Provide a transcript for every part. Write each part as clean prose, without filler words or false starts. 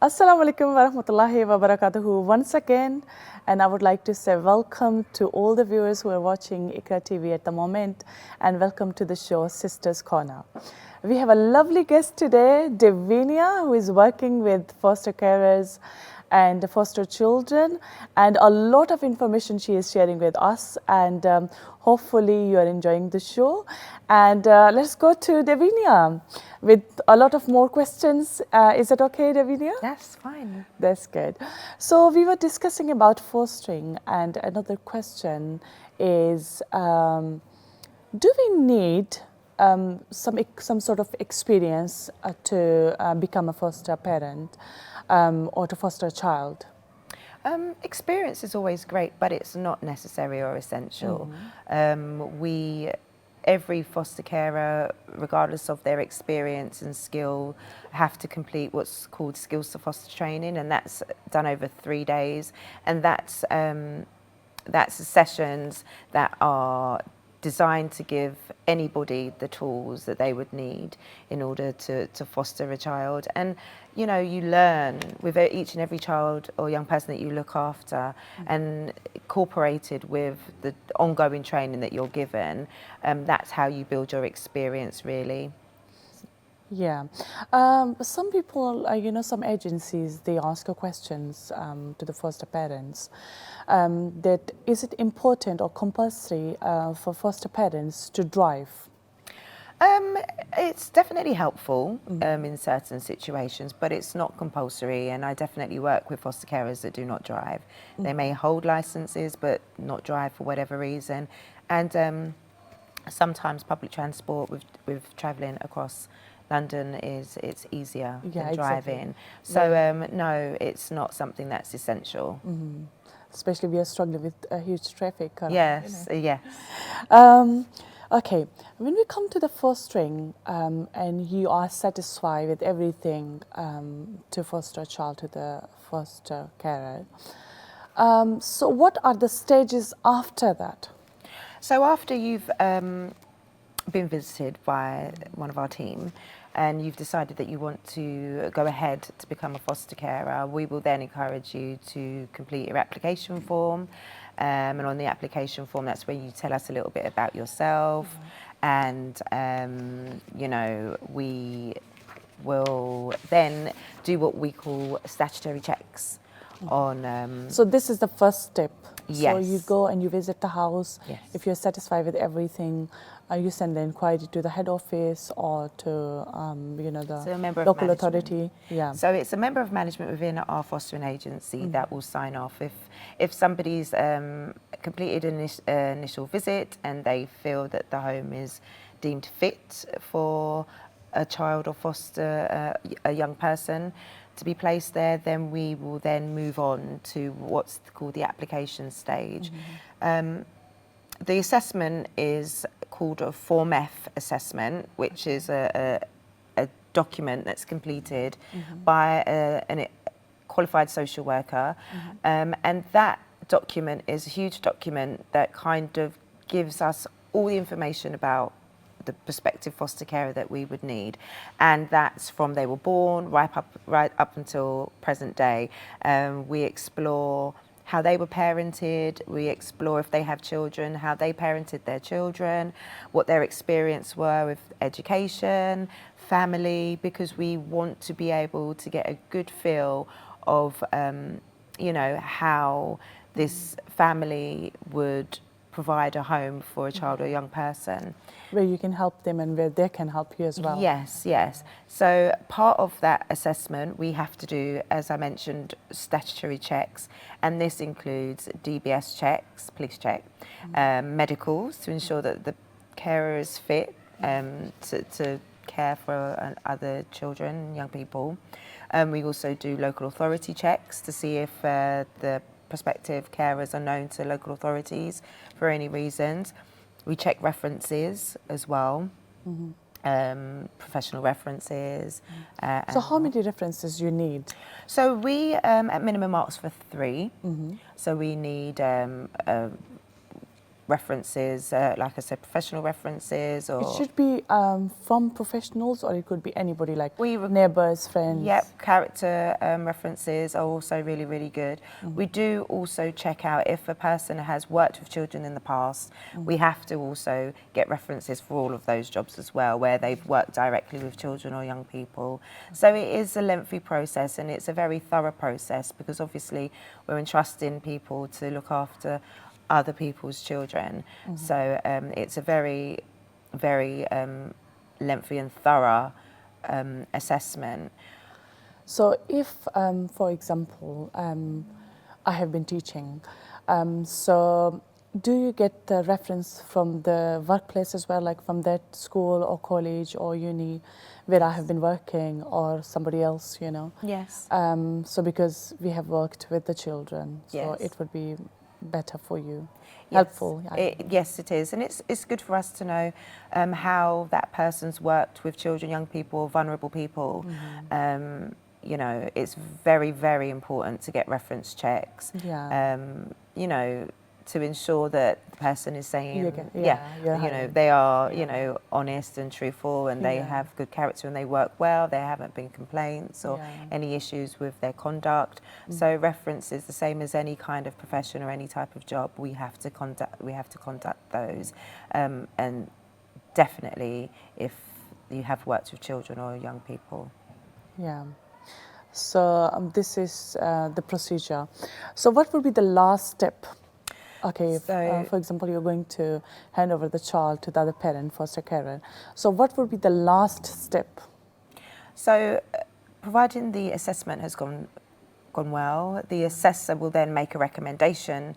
Assalamu alaikum wa rahmatullahi wa barakatuhu once again, and I would like to say welcome to all the viewers who are watching Iqra TV at the moment, and welcome to the show Sisters Corner. We have a lovely guest today, Davinia, who is working with foster carers and foster children, and a lot of information she is sharing with us, and hopefully you are enjoying the show. And let's go to Davinia with a lot of more questions. Is that okay, Davinia? That's fine. That's good. So we were discussing about fostering, and another question is, do we need some sort of experience to become a foster parent or to foster a child? Experience is always great, but it's not necessary or essential. Every foster carer, regardless of their experience and skill, have to complete what's called skills to foster training, and that's done over 3 days. And that's sessions that are designed to give anybody the tools that they would need in order to foster a child. And you know, you learn with each and every child or young person that you look after, and incorporated with the ongoing training that you're given, that's how you build your experience, really. Yeah. Some people, some agencies, they ask questions to the foster parents that is it important or compulsory for foster parents to drive? It's definitely helpful in certain situations, but it's not compulsory. And I definitely work with foster carers that do not drive. They may hold licenses, but not drive for whatever reason. And sometimes public transport with travelling across London it's easier than driving. Exactly. So no, it's not something that's essential. Especially we are struggling with a huge traffic. Yes, yes. Okay, when we come to the fostering and you are satisfied with everything to foster a child to the foster carer, so what are the stages after that? So after you've been visited by one of our team and you've decided that you want to go ahead to become a foster carer, we will then encourage you to complete your application form. And on the application form, that's where you tell us a little bit about yourself. And, you know, we will then do what we call statutory checks on... So this is the first step. Yes. So you go and you visit the house. Yes. If you're satisfied with everything, you send the inquiry to the head office or to, the local authority. Yeah. So it's a member of management within our fostering agency that will sign off. If somebody's completed an initial visit and they feel that the home is deemed fit for a child or foster a young person to be placed there, then we will then move on to what's called the application stage. The assessment is called a Form F assessment, which is a document that's completed by a qualified social worker. And that document is a huge document that kind of gives us all the information about the prospective foster carer that we would need, and that's from they were born right up until present day. We explore how they were parented, we explore if they have children, how they parented their children, what their experience were with education, family, because we want to be able to get a good feel of how this family would provide a home for a child or young person. Where you can help them and where they can help you as well. Yes, yes. So part of that assessment, we have to do, as I mentioned, statutory checks, and this includes DBS checks, police check, medicals to ensure that the carer is fit to care for other children, young people. We also do local authority checks to see if the prospective carers are known to local authorities for any reasons. We check references as well, professional references. So how many references you need? So we at minimum ask for 3. So we need references, like I said, professional references, or It should be from professionals, or it could be anybody, like We neighbors, friends. Yep, character references are also really, really good. We do also check out if a person has worked with children in the past. We have to also get references for all of those jobs as well, where they've worked directly with children or young people. So it is a lengthy process, and it's a very thorough process, because obviously we're entrusting people to look after other people's children. So it's a very, very lengthy and thorough assessment. So if, for example, I have been teaching, so do you get the reference from the workplace as well, like from that school or college or uni where I have been working, or somebody else, you know? Yes. So because we have worked with the children, so Yes. it would be better for you, Yes. helpful. Yes, it is, and it's good for us to know how that person's worked with children, young people, vulnerable people. You know, it's very, very important to get reference checks. Yeah. You know, to ensure that the person is saying, you're you know, hiring. they are, you know, honest and truthful, and they Yeah. have good character, and they work well. There haven't been complaints or Yeah. any issues with their conduct. So reference is the same as any kind of profession or any type of job. We have to conduct those, and definitely if you have worked with children or young people. Yeah. So this is the procedure. So what would be the last step? Okay, if, So- for example, you're going to hand over the child to the other parent, foster carer. So what would be the last step? So, providing the assessment has gone well, the assessor will then make a recommendation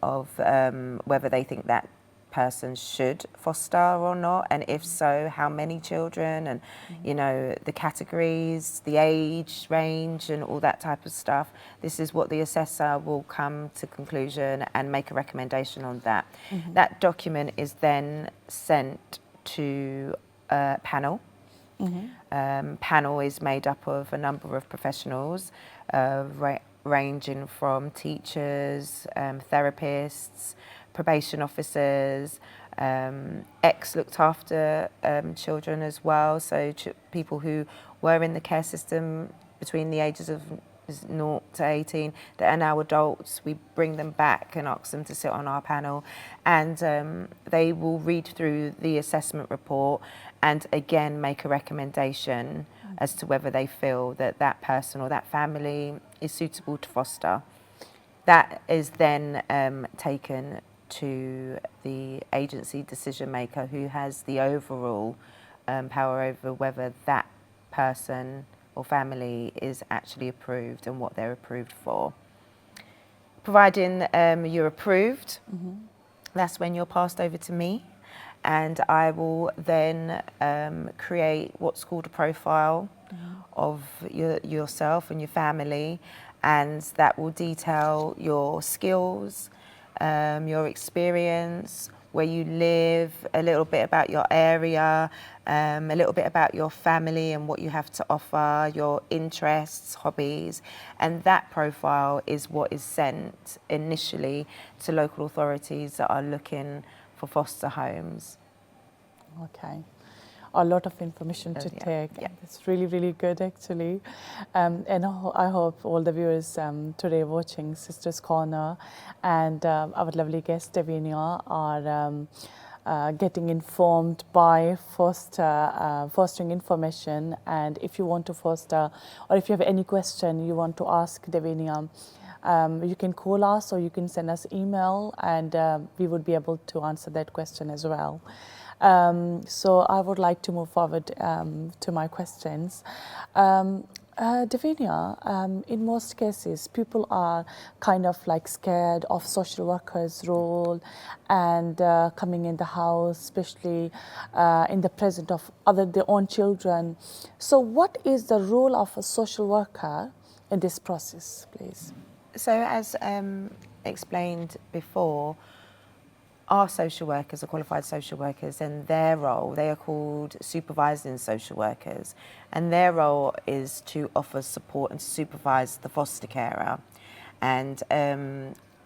of whether they think that person should foster or not, and if so, how many children, and you know, the categories, the age range, and all that type of stuff. This is what the assessor will come to conclusion and make a recommendation on that. That document is then sent to a panel. Panel is made up of a number of professionals, ranging from teachers, therapists, probation officers, looked after children as well, so people who were in the care system between the ages of 0 to 18 that are now adults. We bring them back and ask them to sit on our panel, and they will read through the assessment report and again make a recommendation as to whether they feel that that person or that family is suitable to foster. That is then taken to the agency decision maker, who has the overall power over whether that person or family is actually approved and what they're approved for. Providing you're approved, that's when you're passed over to me, and I will then create what's called a profile of yourself and your family, and that will detail your skills, your experience, where you live, a little bit about your area, a little bit about your family and what you have to offer, your interests, hobbies, and that profile is what is sent initially to local authorities that are looking for foster homes. Okay. A lot of information to take. yeah. It's really, really good, actually. And I hope all the viewers today watching Sisters Corner and our lovely guest Davinia are getting informed by fostering information. And if you want to foster, or if you have any question you want to ask Davinia, you can call us or you can send us email, and we would be able to answer that question as well. So I would like to move forward to my questions. Davinia, in most cases, people are kind of like scared of social workers' role and coming in the house, especially in the presence of their own children. So what is the role of a social worker in this process, please? So as explained before, our social workers are qualified social workers, and their role, they are called supervising social workers, and their role is to offer support and supervise the foster carer. And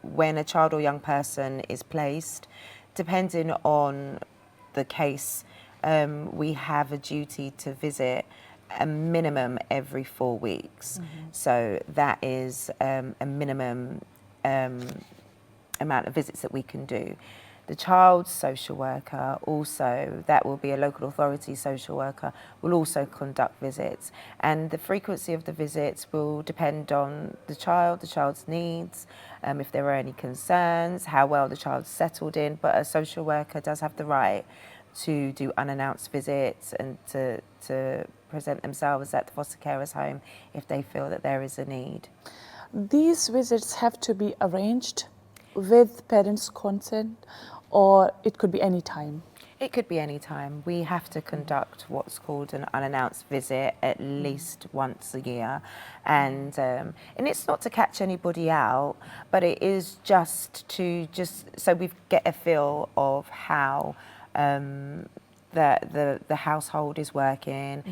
when a child or young person is placed, depending on the case, we have a duty to visit a minimum every 4 weeks. So that is a minimum amount of visits that we can do. The child's social worker also, that will be a local authority social worker, will also conduct visits. And the frequency of the visits will depend on the child's needs, if there are any concerns, how well the child's settled in. But a social worker does have the right to do unannounced visits and to present themselves at the foster carer's home if they feel that there is a need. These visits have to be arranged with parents' consent, or it could be any time? It could be any time. We have to conduct what's called an unannounced visit at least once a year, and it's not to catch anybody out, but it is just so we get a feel of how the household is working.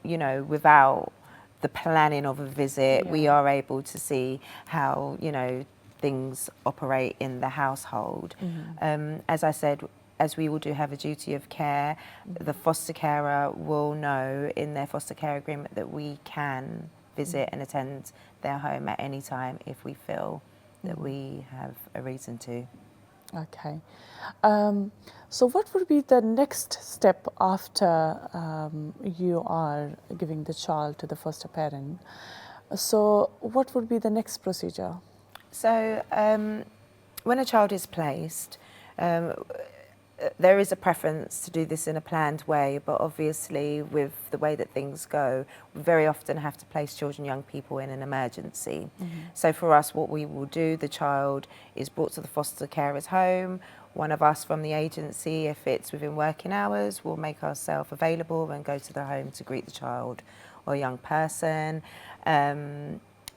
You know, without the planning of a visit, we are able to see how, you know, things operate in the household. As I said, as we all do have a duty of care, the foster carer will know in their foster care agreement that we can visit and attend their home at any time if we feel that we have a reason to. Okay. So what would be the next step after you are giving the child to the foster parent? So what would be the next procedure? So when a child is placed, there is a preference to do this in a planned way, but obviously with the way that things go, we very often have to place children, young people in an emergency. So for us, what we will do, the child is brought to the foster carer's home. One of us from the agency, if it's within working hours, will make ourselves available and go to the home to greet the child or young person.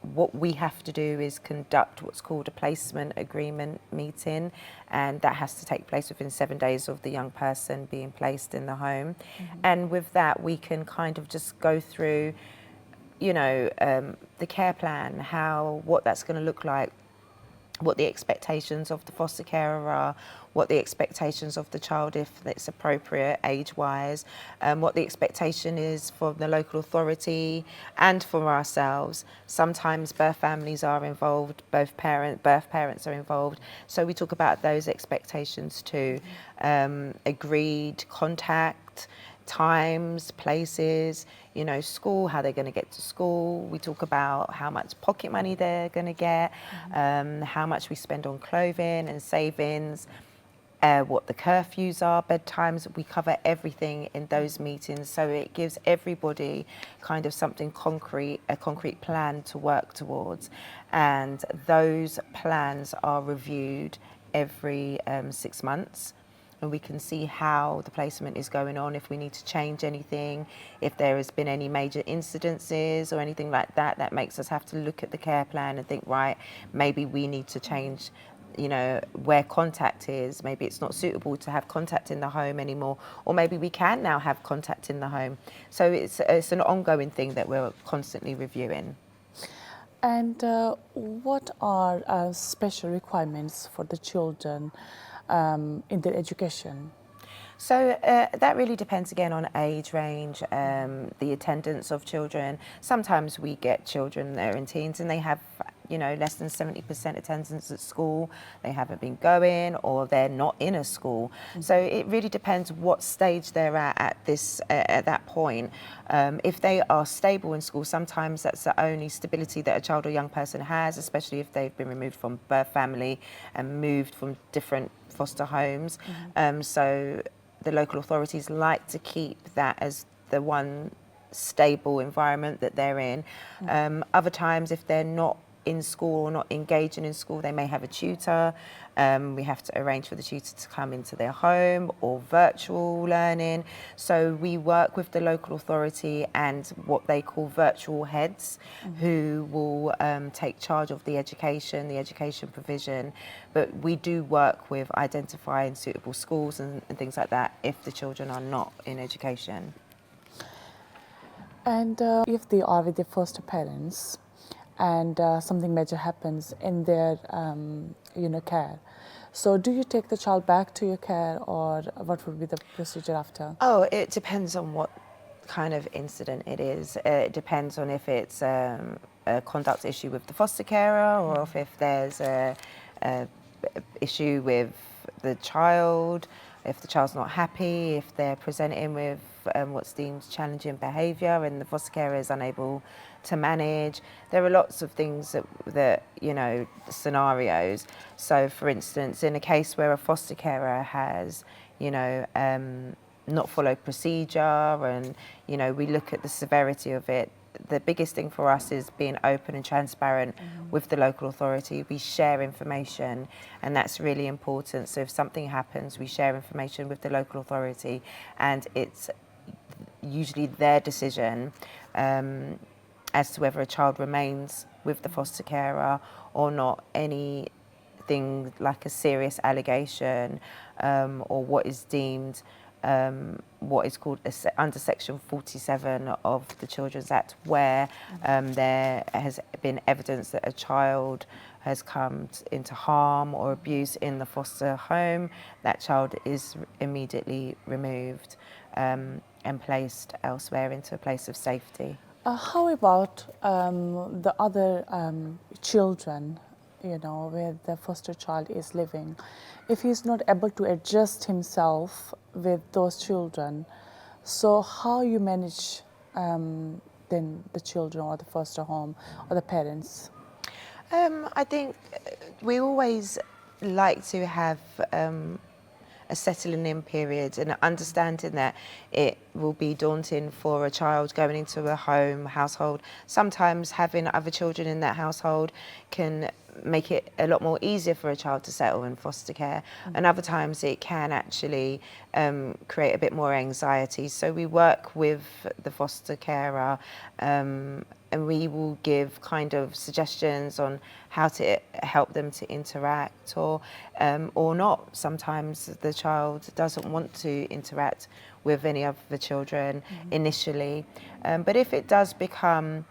What we have to do is conduct what's called a placement agreement meeting, and that has to take place within 7 days of the young person being placed in the home. And with that, we can kind of just go through, you know, the care plan, what that's going to look like, what the expectations of the foster carer are, what the expectations of the child, if it's appropriate age-wise, what the expectation is from the local authority and from ourselves. Sometimes birth families are involved, birth parents are involved, so we talk about those expectations too. Agreed contact, times, places, you know, school, how they're going to get to school. We talk about how much pocket money they're going to get, how much we spend on clothing and savings, what the curfews are, bedtimes. We cover everything in those meetings, so it gives everybody kind of something concrete, a concrete plan to work towards. And those plans are reviewed every 6 months. And we can see how the placement is going on, if we need to change anything, if there has been any major incidences or anything like that, that makes us have to look at the care plan and think, right, maybe we need to change, you know, where contact is. Maybe it's not suitable to have contact in the home anymore, or maybe we can now have contact in the home. So it's an ongoing thing that we're constantly reviewing. And what are special requirements for the children in their education? So that really depends again on age range, the attendance of children. Sometimes we get children that are in teens and they have, you know, less than 70% attendance at school. They haven't been going, or they're not in a school. So it really depends what stage they're at that point. If they are stable in school, sometimes that's the only stability that a child or young person has, especially if they've been removed from birth family and moved from different foster homes. So the local authorities like to keep that as the one stable environment that they're in. Other times, if they're not in school or not engaging in school, they may have a tutor. We have to arrange for the tutor to come into their home, or virtual learning. So we work with the local authority and what they call virtual heads, who will take charge of the education provision. But we do work with identifying suitable schools and things like that if the children are not in education. And if they are with their foster parents and something major happens in their care, So do you take the child back to your care, or what would be the procedure after? Oh, it depends on what kind of incident it is. It depends on if it's a conduct issue with the foster carer, or if there's a issue with the child, if the child's not happy, if they're presenting with what's deemed challenging behaviour and the foster carer is unable to manage. There are lots of things that you know, scenarios. So for instance, in a case where a foster carer has, you know, not followed procedure, and you know, we look at the severity of it. The biggest thing for us is being open and transparent with the local authority. We share information, and that's really important. So if something happens, we share information with the local authority, and it's usually their decision as to whether a child remains with the foster carer or not. Anything like a serious allegation or what is deemed what is called under Section 47 of the Children's Act, where there has been evidence that a child has come into harm or abuse in the foster home, that child is immediately removed and placed elsewhere into a place of safety. How about the other children, you know, where the foster child is living? If he's not able to adjust himself with those children, so how you manage then the children or the foster home or the parents? I think we always like to have a settling in period, and understanding that it will be daunting for a child going into a household. Sometimes having other children in that household can make it a lot more easier for a child to settle in foster care, and other times it can actually create a bit more anxiety. So we work with the foster carer and we will give kind of suggestions on how to help them to interact or not. Sometimes the child doesn't want to interact with any of the children initially, but if it does become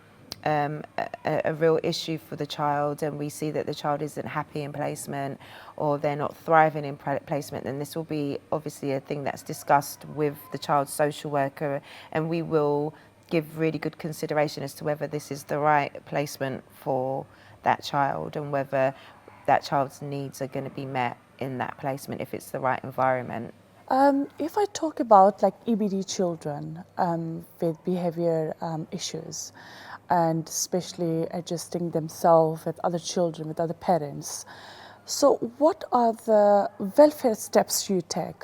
a real issue for the child, and we see that the child isn't happy in placement or they're not thriving in placement, then this will be obviously a thing that's discussed with the child's social worker, and we will give really good consideration as to whether this is the right placement for that child and whether that child's needs are going to be met in that placement, if it's the right environment. If I talk about like EBD children with behavior issues, and especially adjusting themselves with other children, with other parents, so what are the welfare steps you take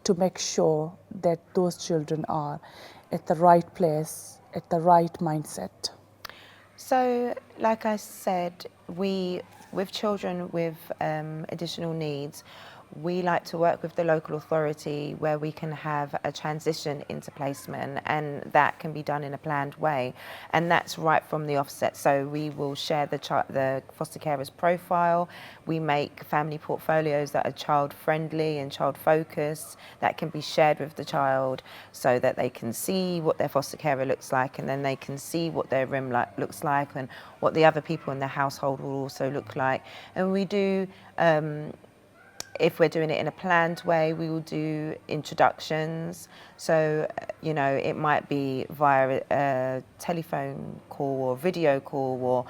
to make sure that those children are at the right place, at the right mindset? So, like I said, with children with additional needs, we like to work with the local authority where we can have a transition into placement, and that can be done in a planned way, and that's right from the offset. So we will share the foster carer's profile. We make family portfolios that are child friendly and child focused, that can be shared with the child so that they can see what their foster carer looks like, and then they can see what their room looks like and what the other people in the household will also look like. And we do if we're doing it in a planned way, we will do introductions. So, you know, it might be via a telephone call or video call, or,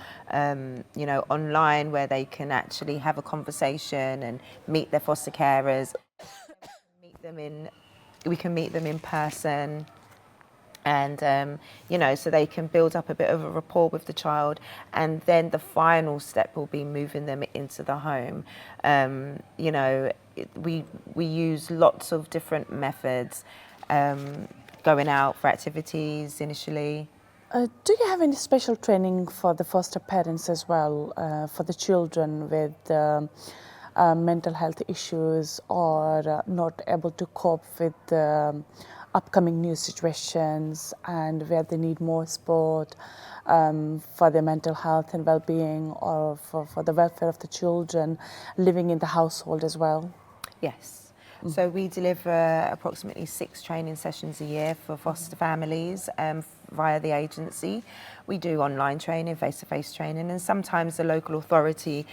you know, online, where they can actually have a conversation and meet their foster carers. We can meet them in person. And, you know, so they can build up a bit of a rapport with the child. And then the final step will be moving them into the home. You know, we use lots of different methods, going out for activities initially. Do you have any special training for the foster parents as well, for the children with mental health issues or not able to cope with upcoming new situations, and where they need more support for their mental health and well-being, or for the welfare of the children living in the household as well? Yes. So we deliver approximately 6 training sessions a year for foster families via the agency. We do online training, face-to-face training, and sometimes the local authority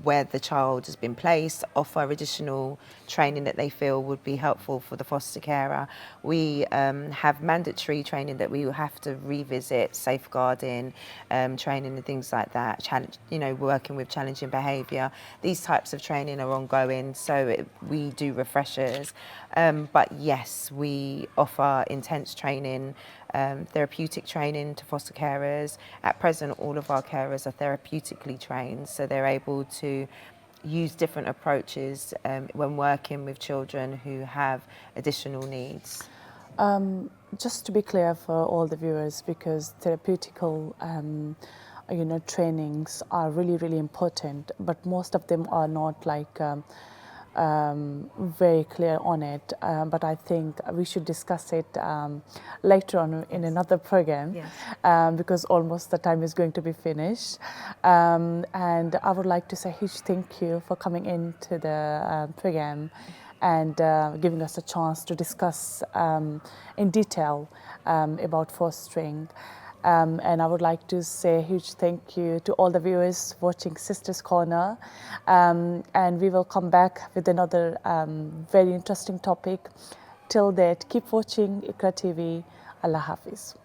where the child has been placed, offer additional training that they feel would be helpful for the foster carer. We have mandatory training that we will have to revisit, safeguarding training and things like that, challenge, working with challenging behaviour. These types of training are ongoing, so we do refreshers. But yes, we offer intense training, therapeutic training to foster carers. At present, all of our carers are therapeutically trained, so they're able to use different approaches when working with children who have additional needs. Just to be clear for all the viewers, because therapeutical trainings are really, really important, but most of them are not like very clear on it. But I think we should discuss it later on in another program. Yes. Because almost the time is going to be finished. And I would like to say a huge thank you for coming into the program and giving us a chance to discuss in detail about fostering. And I would like to say a huge thank you to all the viewers watching Sisters Corner. And we will come back with another very interesting topic. Till that, keep watching Iqra TV. Allah Hafiz.